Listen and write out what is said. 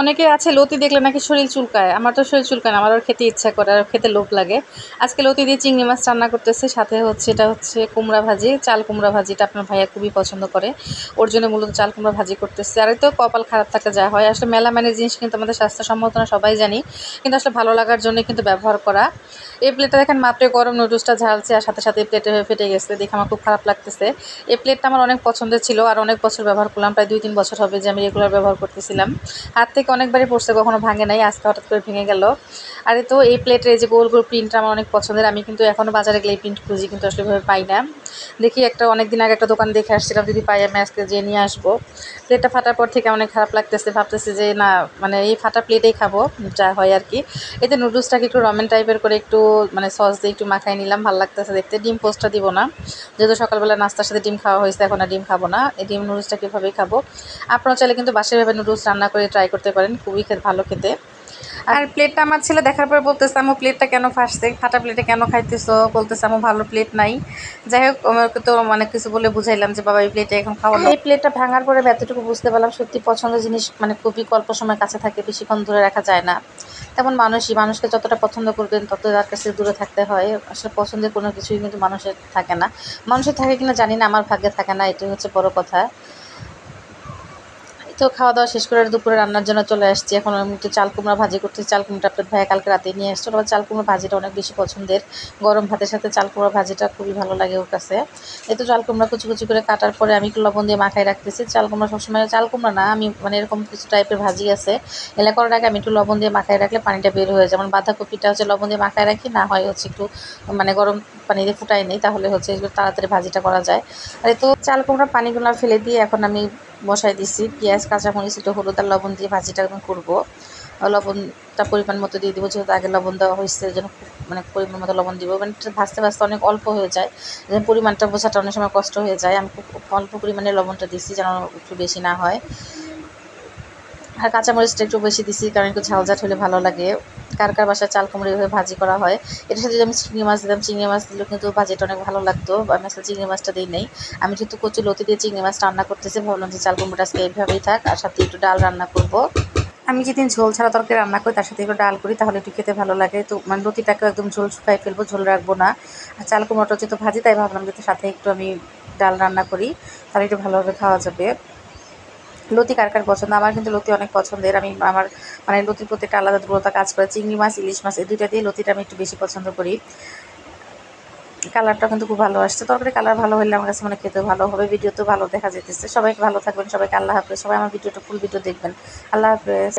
অনেকে আছে লতি দেখলে নাকি শরীর চুলকায়। আমার তো শরীর চুলকায় না, আমার আর খেতে ইচ্ছা করে আর খেতে লোভ লাগে। আজকে লতি দিয়ে চিংড়ি মাছ রান্না করতেছে, সাথে হচ্ছে এটা হচ্ছে কুমড়া ভাজি, চাল কুমড়া ভাজি। এটা আপনার ভাইয়া খুবই পছন্দ করে, ওর জন্য মূলত চাল কুমড়া ভাজি করতেছে। আর এই তো কপাল খারাপ থাকলে যা হয়, আসলে মেলামাইনের জিনিস কিন্তু আমাদের স্বাস্থ্যসম্মত না, সবাই জানি, কিন্তু আসলে ভালো লাগার জন্য কিন্তু ব্যবহার করা। এই প্লেটটা দেখেন মাত্র গরম নুডলসটা ঝালছে, আর সাথে সাথে এই প্লেটে ফেটে গেছে, দেখে আমার খুব খারাপ লাগতেছে। এই প্লেটটা আমার অনেক পছন্দের ছিল, আর অনেক বছর ব্যবহার করলাম, প্রায় 2-3 বছর হবে যে আমি রেগুলার ব্যবহার করতেছিলাম। হাত থেকে অনেকবারই পড়ছে, কখনো ভাঙে নাই, আজকে হঠাৎ করে ভেঙে গেল। আর এই তো এই প্লেটের এই যে গোল গোল প্রিন্টটা আমার অনেক পছন্দের, আমি কিন্তু এখনও বাজারে গেলে এই প্রিন্ট খুঁজি, কিন্তু আসলে এভাবে পাই না। দেখি একটা অনেক দিন আগে একটা দোকান দেখে আসছিলাম, যদি পাই আমি আজকে যেয়ে নিয়ে আসবো। প্লেটটা ফাটার পর থেকে অনেক খারাপ লাগতেছে, ভাবতেছি যে না, মানে এই ফাটা প্লেটেই খাবো, যা হয় আর কি। এতে নুডলসটাকে একটু রমেন টাইপের করে একটু মানে সস দিয়ে একটু মাখাই নিলাম, ভালো লাগতেছে দেখতে। ডিম পোস্টটা দিব না, যেহেতু সকালবেলা নাস্তার সাথে ডিম খাওয়া হয়েছে, এখন আর ডিম খাবো না। এই ডিম নুডলসটা কীভাবেই খাবো। আপনারা চাইলে কিন্তু বাসায় ভাবে নুডলস রান্না করে ট্রাই করতে পারেন, খুবই ভালো খেতে। আর প্লেটটা আমার ছেলে দেখার পর বলতেছে, আম্মু প্লেটটা কেন ফাটছে, ফাটা প্লেটে কেন খাইতেছো, বলতেছে আম্মু ভালো প্লেট নাই। যাই হোক, আমাকে তো মানে কিছু বলে বুঝাইলাম যে বাবা এই প্লেটে এখন খাওয়া না। এই প্লেটটা ভাঙার পরে এতটুকু বুঝতে পারলাম, সত্যি পছন্দের জিনিস মানে খুবই অল্প সময় কাছে থাকে, বেশিক্ষণ ধরে রাখা যায় না। তেমন মানুষকে যতটা পছন্দ করবেন তত তার কাছে দূরে থাকতে হয়। আসলে পছন্দের কোনো কিছুই কিন্তু মানুষের থাকে না, মানুষের থাকে কিনা জানি না, আমার ভাগ্যে থাকে না, এটাই হচ্ছে বড় কথা। তো খাওয়া দাওয়া শেষ করে দুপুরে রান্নার জন্য চলে আসছি। এখন আমি একটু চাল কুমড়া ভাজি করতেছি। চাল কুমড়াটা আপনার ভাইয়া কালকে রাতে নিয়ে এসেছিল। আবার চাল কুমড়া ভাজিটা অনেক বেশি পছন্দের, গরম ভাতের সাথে চাল কুমড়া ভাজিটা খুবই ভালো লাগে ওর কাছে। এই তো চাল কুমড়া কুচি কুচি করে কাটার পরে আমি একটু লবণ দিয়ে মাখায় রাখতেছি। চাল কুমড়া সবসময় চাল কুমড়া না, আমি মানে এরকম কিছু টাইপের ভাজি আছে, এলা করার আগে আমি একটু লবণ দিয়ে মাখায় রাখলে পানিটা বের হয়ে যায়। যেমন বাঁধাকপিটা হচ্ছে লবণ দিয়ে মাখায় রাখি, না হয় হচ্ছে একটু মানে গরম পানি দিয়ে ফুটাই নেই, তাহলে হচ্ছে তাড়াতাড়ি ভাজিটা করা যায়। আর এই তো চাল কুমড়া পানিগুলো ফেলে দিয়ে এখন আমি বসাই দিছি। পেঁয়াজ, কাঁচামরিচ, একটু হলুদ আর লবণ দিয়ে ভাজিটা এখন করবো। লবণটা পরিমাণ মতো দিয়ে দেবো, যেহেতু আগে লবণ দেওয়া হয়েছে, যেন মানে পরিমাণ মতো লবণ দিব। মানে ভাজতে ভাজতে অনেক অল্প হয়ে যায়, যেন পরিমাণটা বোঝাটা অনেক সময় কষ্ট হয়ে যায়। আমি খুব অল্প পরিমাণে লবণটা দিচ্ছি, যেন একটু বেশি না হয়। আর কাঁচামরিচটা একটু বেশি দিছি, কারণ একটু ঝালঝাট হলে ভালো লাগে। কার কার বাসায় চাল কুমড়ো এভাবে ভাজি করা হয়। এটার সাথে যদি আমি চিংড়ি মাছ দিতাম, চিংড়ি মাছ দিলেও কিন্তু ভাজিটা অনেক ভালো লাগতো। আমি আসলে চিংড়ি মাছটা দিই নেই, আমি যেহেতু কচু লতি দিয়ে চিংড়ি মাছ রান্না করতেছি, ভাবলাম যে চাল কুমড়োটা আজকে এইভাবেই থাক, আর সাথে একটু ডাল রান্না করব। আমি যেদিন ঝোল ছাড়া তরকারি রান্না করি তার সাথে একটু ডাল করি, তাহলে একটু খেতে ভালো লাগে। তো মানে লতিটাকেও একদম ঝোল শুকাই ফেলবো, ঝোল রাখবো না। আর চাল কুমড়োটা যেহেতু ভাজি, তাই ভাবলাম যে সাথে একটু আমি ডাল রান্না করি, তাহলে একটু ভালোভাবে খাওয়া যাবে। লতি কার কার পছন্দ, আমার কিন্তু লতি অনেক পছন্দের। আমি আমার মানে লতির প্রতি একটা আলাদা দুর্বলতা কাজ করে। চিংড়ি মাছ, ইলিশ মাছ, এই দুইটা দিয়ে লতিটা আমি একটু বেশি পছন্দ করি। কালারটা কিন্তু খুব ভালো আসছে, তরকারি কালার ভালো হলে আমার কাছে মনে খেতে ভালো হবে, ভিডিওতেও ভালো দেখা যেতেছে। সবাই ভালো থাকবেন, সবাইকে আল্লাহ হাফেজ। সবাই আমার ভিডিওটা ফুল ভিডিও দেখবেন। আল্লাহ হাফেজ।